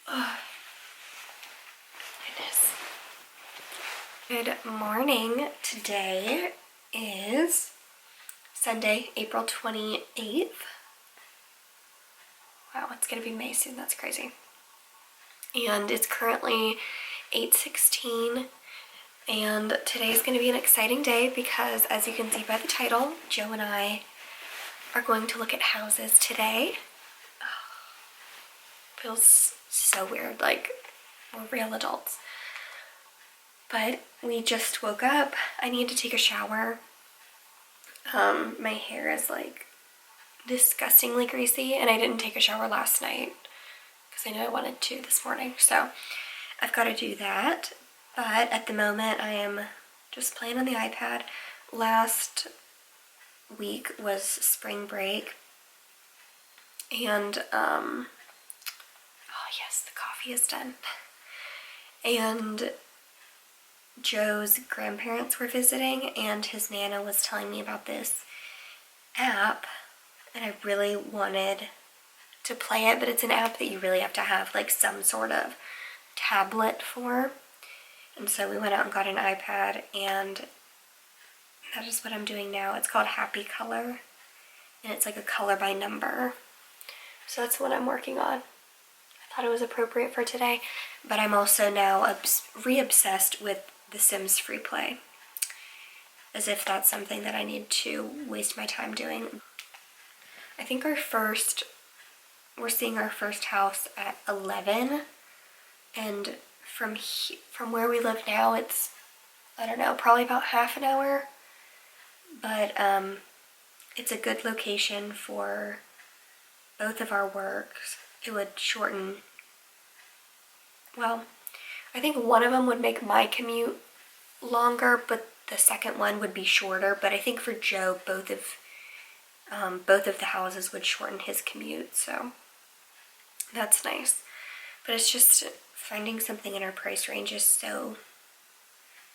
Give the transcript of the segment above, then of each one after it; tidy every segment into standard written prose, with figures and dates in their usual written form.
Oh, goodness. Good morning. Today is Sunday, April 28th. Wow, it's gonna be May soon. That's crazy. And it's currently 8:16. And today's going to be an exciting day because, as you can see by the title, Joe and I are going to look at houses today. Oh, feels so weird, like we're real adults. But we just woke up. I need to take a shower. My hair is like disgustingly greasy, and I didn't take a shower last night because I know I wanted to this morning. So I've got to do that. But at the moment, I am just playing on the iPad. Last week was spring break. And, oh yes, the coffee is done. And Joe's grandparents were visiting, and his Nana was telling me about this app. And I really wanted to play it, but it's an app that you really have to have like some sort of tablet for. And so we went out and got an iPad, and that is what I'm doing now. It's called Happy Color, and it's like a color by number. So that's what I'm working on. I thought it was appropriate for today, but I'm also now re-obsessed with The Sims free play, as if that's something that I need to waste my time doing. I think we're seeing our first house at 11, and from where we live now, it's, I don't know, probably about half an hour, but it's a good location for both of our works. It would shorten, well, I think one of them would make my commute longer, but the second one would be shorter. But I think for Joe, both of the houses would shorten his commute, so that's nice. But it's just finding something in our price range is so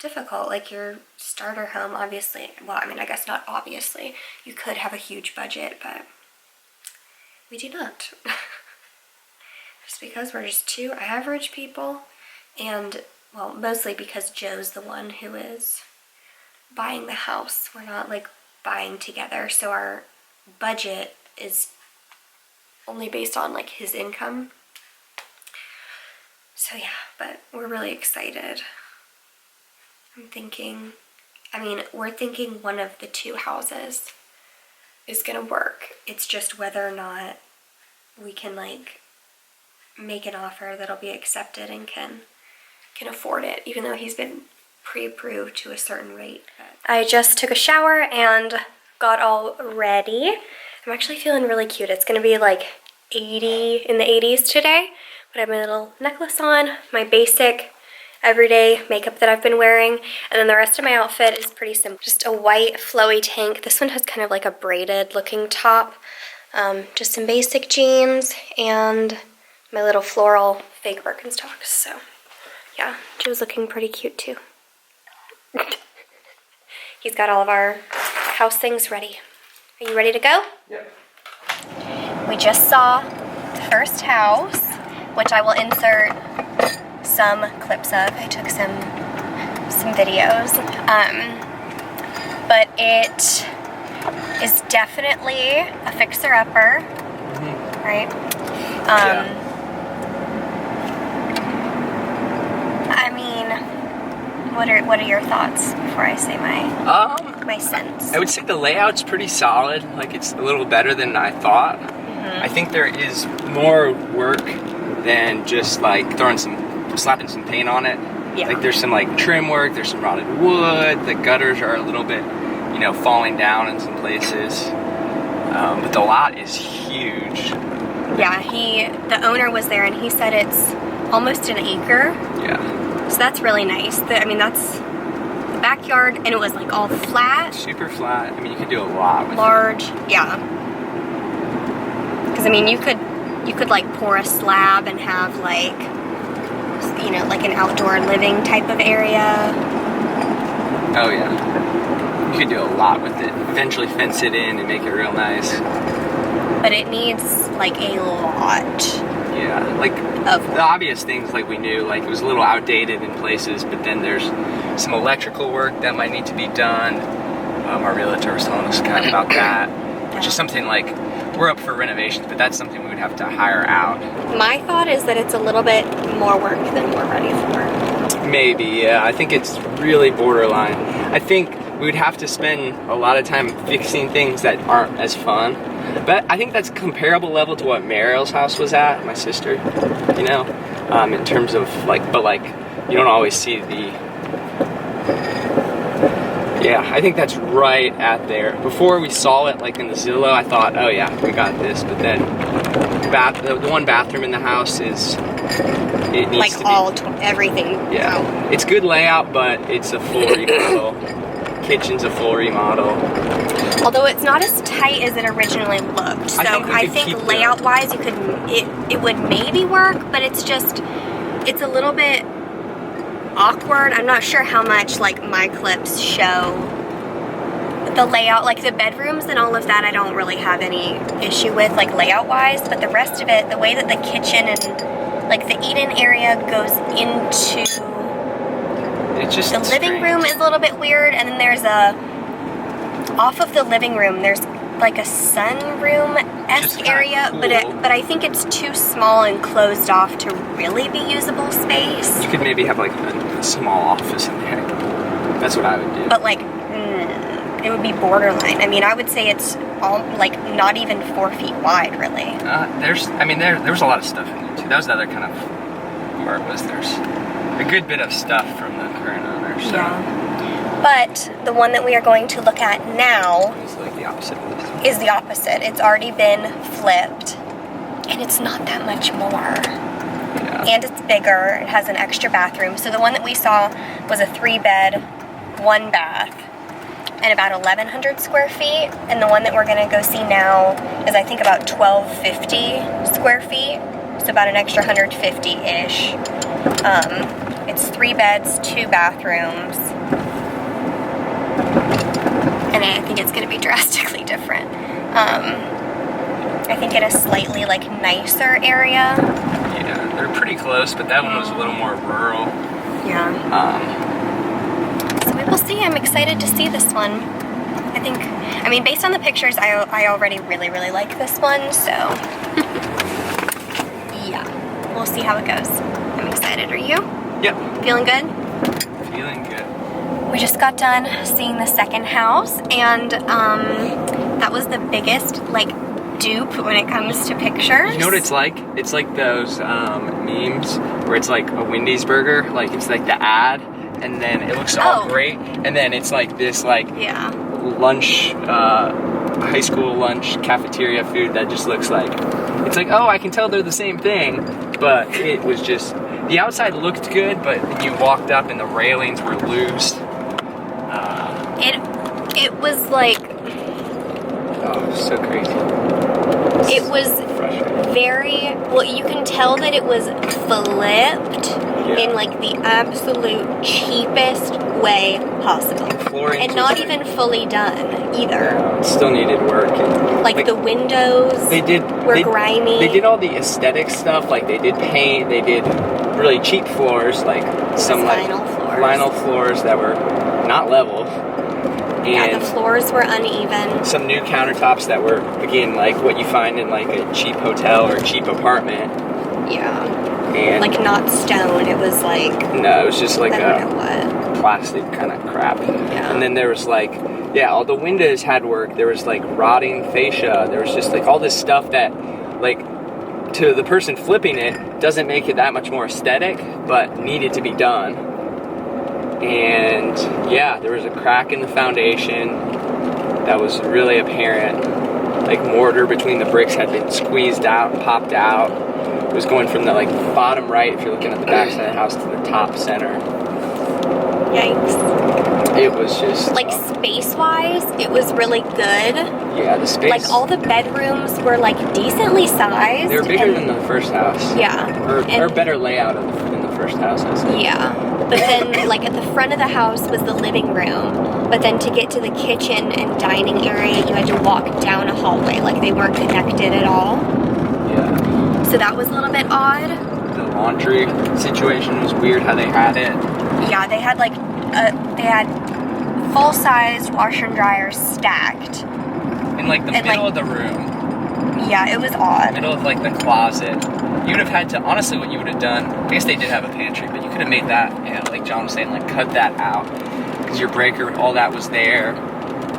difficult. Like your starter home, obviously, well, I mean, I guess not obviously, you could have a huge budget, but we do not. Just because we're just two average people, and, well, mostly because Joe's the one who is buying the house. We're not, like, buying together, so our budget is only based on, like, his income. So yeah, but we're really excited. We're thinking one of the two houses is gonna work. It's just whether or not we can like make an offer that'll be accepted and can afford it, even though he's been pre-approved to a certain rate. I just took a shower and got all ready. I'm actually feeling really cute. It's gonna be like in the 80s today. But I have my little necklace on, my basic everyday makeup that I've been wearing, and then the rest of my outfit is pretty simple. Just a white flowy tank. This one has kind of like a braided looking top. Just some basic jeans and my little floral fake Birkenstocks. So yeah, Joe's looking pretty cute too. He's got all of our house things ready. Are you ready to go? Yep. We just saw the first house, which I will insert some clips of. I took some videos. But it is definitely a fixer-upper, right? Yeah. I mean, what are your thoughts before I say my sense? I would say the layout's pretty solid. Like, it's a little better than I thought. I think there is more work than just like slapping some paint on it. Yeah. Like, there's some like trim work, there's some rotted wood, the gutters are a little bit, falling down in some places. But the lot is huge. Yeah, the owner was there and he said it's almost an acre. Yeah. So that's really nice. That's the backyard, and it was like all flat. Super flat. I mean, you could do a lot with large, yeah. Because you could like pour a slab and have like, like an outdoor living type of area. Oh yeah. You could do a lot with it. Eventually fence it in and make it real nice. But it needs like a lot. Yeah. like Of the obvious things, like we knew, like it was a little outdated in places, but then there's some electrical work that might need to be done. Our realtor was telling us kind of about that, which is something like, we're up for renovations, but that's something we would have to hire out. My thought is that it's a little bit more work than we're ready for. Maybe, yeah. I think it's really borderline. I think we would have to spend a lot of time fixing things that aren't as fun. But I think that's comparable level to what Mariel's house was at, my sister, you know, in terms of like, but like, you don't always see the, yeah, I think that's right at there. Before we saw it like in the Zillow, I thought, oh yeah, we got this. But then the one bathroom in the house is, it needs Like to all, be, everything. yeah, out. it's good layout, but it's a full remodel. Kitchen's a full remodel. Although it's not as tight as it originally looked. So I think layout wise you could, it would maybe work, but it's just, it's a little bit awkward. I'm not sure how much like my clips show the layout, like the bedrooms and all of that I don't really have any issue with, like layout wise, but the rest of it, the way that the kitchen and like the eat-in area goes into it's just the living room is a little bit weird, and then there's off of the living room there's like a sunroom-esque area, cool. but I think it's too small and closed off to really be usable space. You could maybe have like a small office in there. That's what I would do. But like, it would be borderline. I mean, I would say it's all like not even 4 feet wide, really. There was a lot of stuff in there too. That was the other kind of part, was there's a good bit of stuff from the current owner. So. Yeah. But the one that we are going to look at now It's like the opposite of this. is the opposite. It's already been flipped, and it's not that much more. Yeah. And it's bigger. It has an extra bathroom. So the one that we saw was a 3-bed, 1-bath, and about 1,100 square feet. And the one that we're gonna go see now is I think about 1,250 square feet. So about an extra 150-ish. It's 3 beds, 2 bathrooms. And I think it's gonna be drastically different. I think in a slightly like nicer area. Yeah, they're pretty close, but that one was a little more rural. Yeah. So we will see. I'm excited to see this one. I mean, based on the pictures, I already really, really like this one, so yeah, we'll see how it goes. I'm excited. Are you? Yep. Feeling good? Feeling good. We just got done seeing the second house, and that was the biggest, like, dupe when it comes to pictures. You know what it's like? It's like those memes where it's like a Wendy's burger, like it's like the ad, and then it looks all great, and then it's like this like lunch, high school lunch cafeteria food that just looks like, it's like, oh, I can tell they're the same thing, but it was just, the outside looked good, but you walked up and the railings were loose. It was like, oh, so crazy. It was very, well, you can tell that it was flipped in like the absolute cheapest way possible. And not even fully done either. It still needed work. And, like the windows were grimy. They did all the aesthetic stuff, like they did paint, they did really cheap floors, like some like vinyl floors that were not level. Yeah, the floors were uneven. Some new countertops that were, again, like what you find in like a cheap hotel or a cheap apartment. Yeah. And like not stone, it was like... No, it was just like a plastic kind of crap. Yeah. And then there was like, yeah, all the windows had work. There was like rotting fascia. There was just like all this stuff that, like, to the person flipping it, doesn't make it that much more aesthetic, but needed to be done. And yeah, there was a crack in the foundation that was really apparent. Like mortar between the bricks had been squeezed out, popped out. It was going from the like bottom right, if you're looking at the back side of the house, to the top center. Yikes. It was just... like space-wise, it was really good. Yeah, the space... like all the bedrooms were like decently sized. They were bigger than the first house. Yeah. Or better layout than the first house, I'd say. Yeah. But then, like, at the front of the house was the living room. But then to get to the kitchen and dining area, you had to walk down a hallway. Like, they weren't connected at all. Yeah. So So that was a little bit odd. The laundry situation was weird how they had it. Yeah, they had like they had full-sized washer and dryer stacked In like the middle of the room. Yeah, it was odd. Middle of like the closet. You would have had to, honestly what you would have done, I guess they did have a pantry, but you could have made that, like John was saying, like cut that out. Because your breaker, all that was there,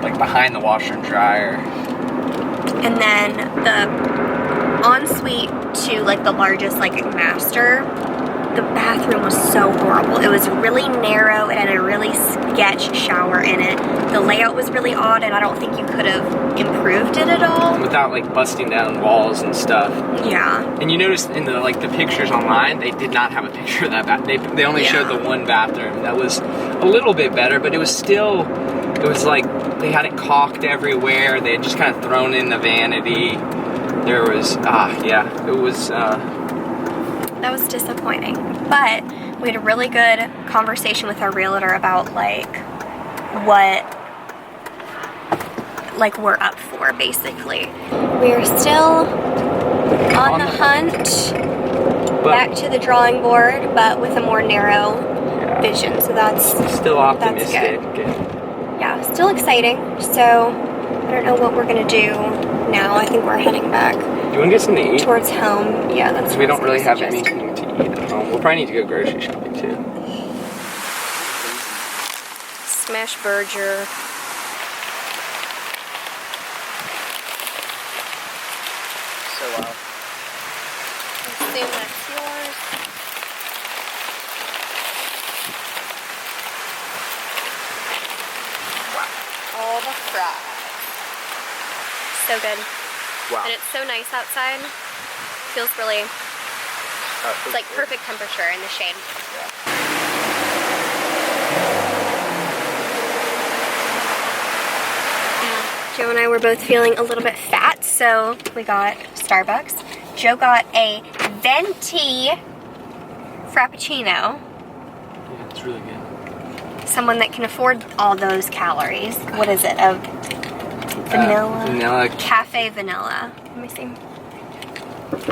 like behind the washer and dryer. And then the ensuite to like the largest like master, the bathroom was so horrible. It was really narrow. It had a really sketch shower in it. The layout was really odd, and I don't think you could have improved it at all. Without like busting down walls and stuff. Yeah. And you noticed in the like the pictures online, they did not have a picture of that bathroom. They only showed the one bathroom. That was a little bit better, but it was still, it was like they had it caulked everywhere. They had just kind of thrown in the vanity. There was, it was, that was disappointing. But we had a really good conversation with our realtor about like what like we're up for, basically. We're still on the hunt, back to the drawing board, but with a more narrow vision. So that's still optimistic. That's good. Yeah, still exciting. So I don't know what we're gonna do now. I think we're heading back. You want to get something to eat? Towards home. Yeah, that's because we don't really have anything to eat at home. We'll probably need to go grocery shopping too. Smash burger. So wow. Assume that's yours. Wow. All the fries. So good. Wow. And it's so nice outside. Feels really, it's like perfect temperature in the shade. Yeah. Joe and I were both feeling a little bit fat, so we got Starbucks. Joe got a venti frappuccino. Yeah, it's really good. Someone that can afford all those calories. What is it? A vanilla? Vanilla. Cafe vanilla. Let me see.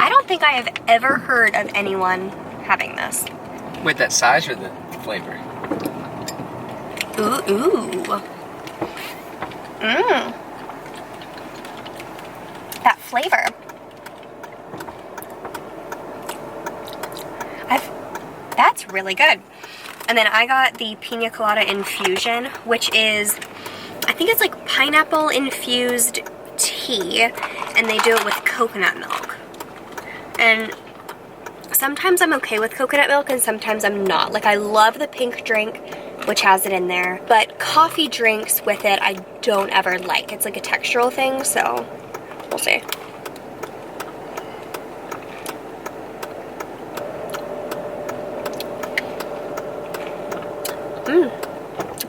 I don't think I have ever heard of anyone having this. Wait, that size or the flavor? Ooh. Mmm. That flavor. That's really good. And then I got the pina colada infusion, which is, I think it's like pineapple infused tea, and they do it with coconut milk. And sometimes I'm okay with coconut milk and sometimes I'm not. Like, I love the pink drink, which has it in there, but coffee drinks with it I don't ever like. It's like a textural thing, so we'll see.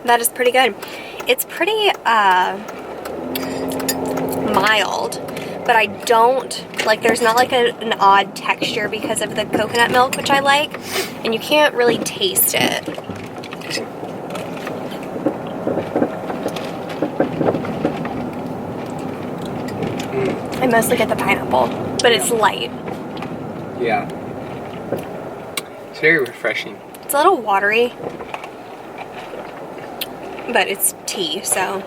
That is pretty good. It's pretty mild, but I don't, like, there's not like an odd texture because of the coconut milk, which I like, and you can't really taste it. I mostly get the pineapple, but it's light. Yeah. It's very refreshing. It's a little watery, but it's tea, so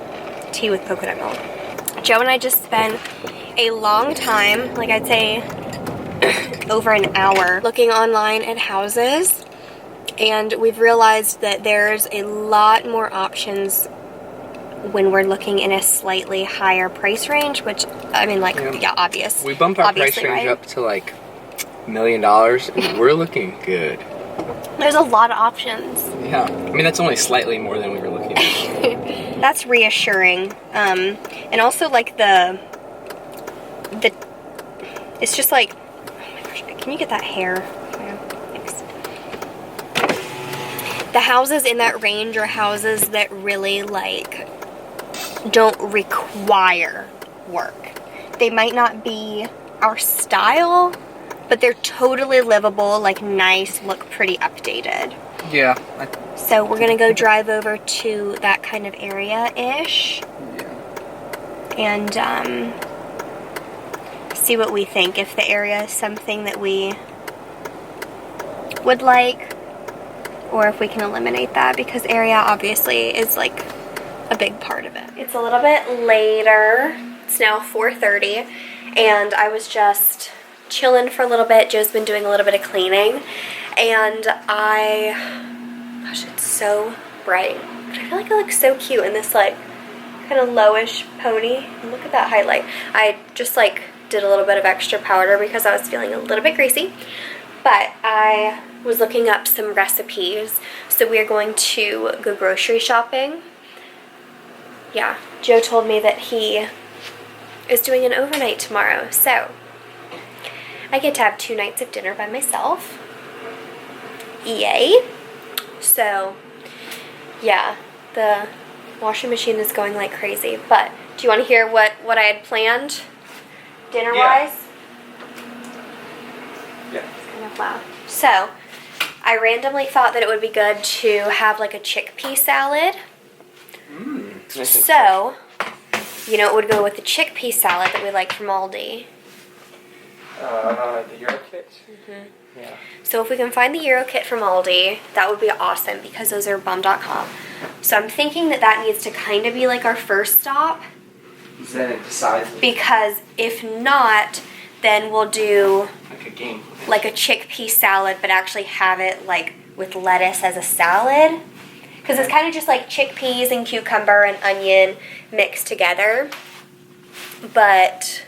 tea with coconut milk. Joe and I just spent a long time, like I'd say over an hour, looking online at houses, and we've realized that there's a lot more options when we're looking in a slightly higher price range, which, I mean, like, yeah, obvious. We bumped our price range up to like $1 million, and we're looking good. There's a lot of options. Yeah, I mean, that's only slightly more than we were looking at. That's reassuring. And also, like, the it's just like, oh my gosh, can you get that hair? Yeah, thanks. The houses in that range are houses that really, like, don't require work. They might not be our style, but they're totally livable, like, nice, look pretty updated. Yeah. So we're gonna go drive over to that kind of area-ish. Yeah. And see what we think, if the area is something that we would like, or if we can eliminate that, because area obviously is like a big part of it. It's a little bit later. It's now 4:30, and I was just chilling for a little bit. Joe's been doing a little bit of cleaning, and gosh, it's so bright. But I feel like I look so cute in this like kind of lowish pony. And look at that highlight. I just like did a little bit of extra powder because I was feeling a little bit greasy. But I was looking up some recipes, so we are going to go grocery shopping. Yeah, Joe told me that he is doing an overnight tomorrow, so I get to have 2 nights of dinner by myself. Yay! So, yeah, the washing machine is going like crazy. But do you want to hear what I had planned dinner-wise? Yeah. Kind of loud. So, I randomly thought that it would be good to have like a chickpea salad. So, you know, it would go with the chickpea salad that we like from Aldi. The Euro kits? Yeah. So if we can find the Euro kit from Aldi, that would be awesome because those are bum.com. So I'm thinking that that needs to kind of be like our first stop. Then it decides. Because if not, then we'll do Like a game. like a chickpea salad, but actually have it like with lettuce as a salad. Because it's kind of just like chickpeas and cucumber and onion mixed together. But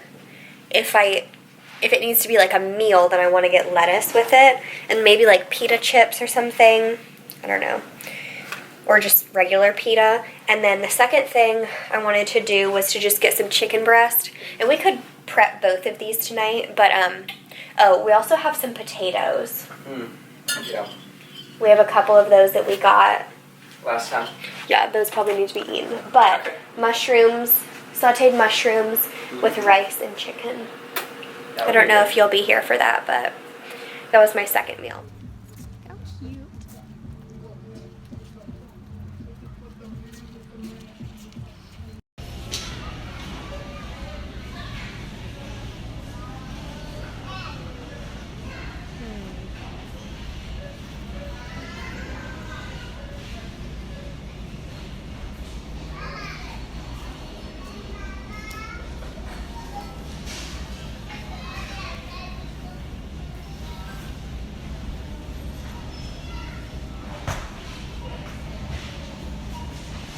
if it needs to be like a meal, then I want to get lettuce with it. And maybe like pita chips or something. I don't know. Or just regular pita. And then the second thing I wanted to do was to just get some chicken breast. And we could prep both of these tonight. But, oh, we also have some potatoes. Yeah. We have a couple of those that we got. Last time. Yeah, those probably need to be eaten. But Okay. mushrooms, sauteed mushrooms with rice and chicken. I don't know if you'll be here for that, but that was my second meal. How cute.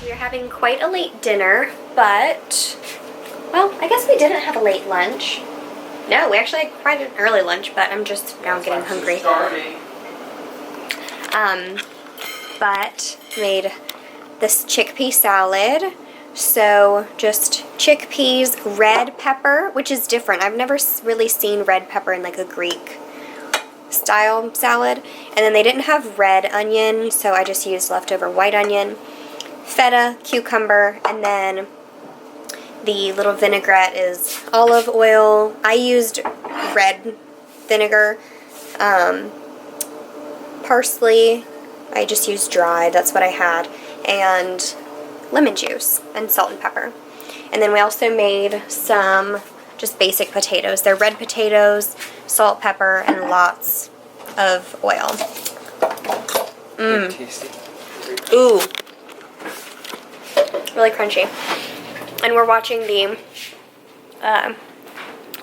We are having quite a late dinner, but, well, I guess we didn't have a late lunch. No, we actually had quite an early lunch, but I'm just now getting hungry. But made this chickpea salad. So just chickpeas, red pepper, which is different. I've never really seen red pepper in like a Greek style salad. And then they didn't have red onion, so I just used leftover white onion. Feta, cucumber, and then the little vinaigrette is olive oil. I used red vinegar. Parsley, I just used dried, that's what I had, and lemon juice and salt and pepper. And then we also made some just basic potatoes. They're red potatoes, salt, pepper, and lots of oil. Tasty. Ooh. Really crunchy. And we're watching the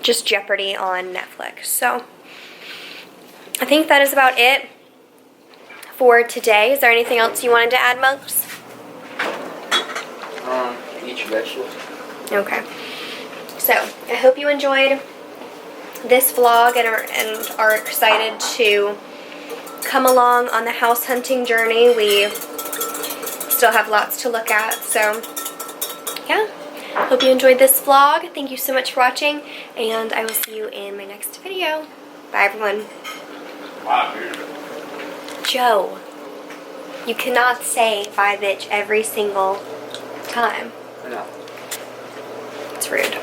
just Jeopardy on Netflix. So I think that is about it for today. Is there anything else you wanted to add, Monks? Eat your vegetables. Okay. So I hope you enjoyed this vlog and are excited to come along on the house hunting journey. We still have lots to look at, so yeah. Hope you enjoyed this vlog. Thank you so much for watching, and I will see you in my next video. Bye, everyone. Wow, dude. Joe, you cannot say bye, bitch, every single time. I know. It's rude.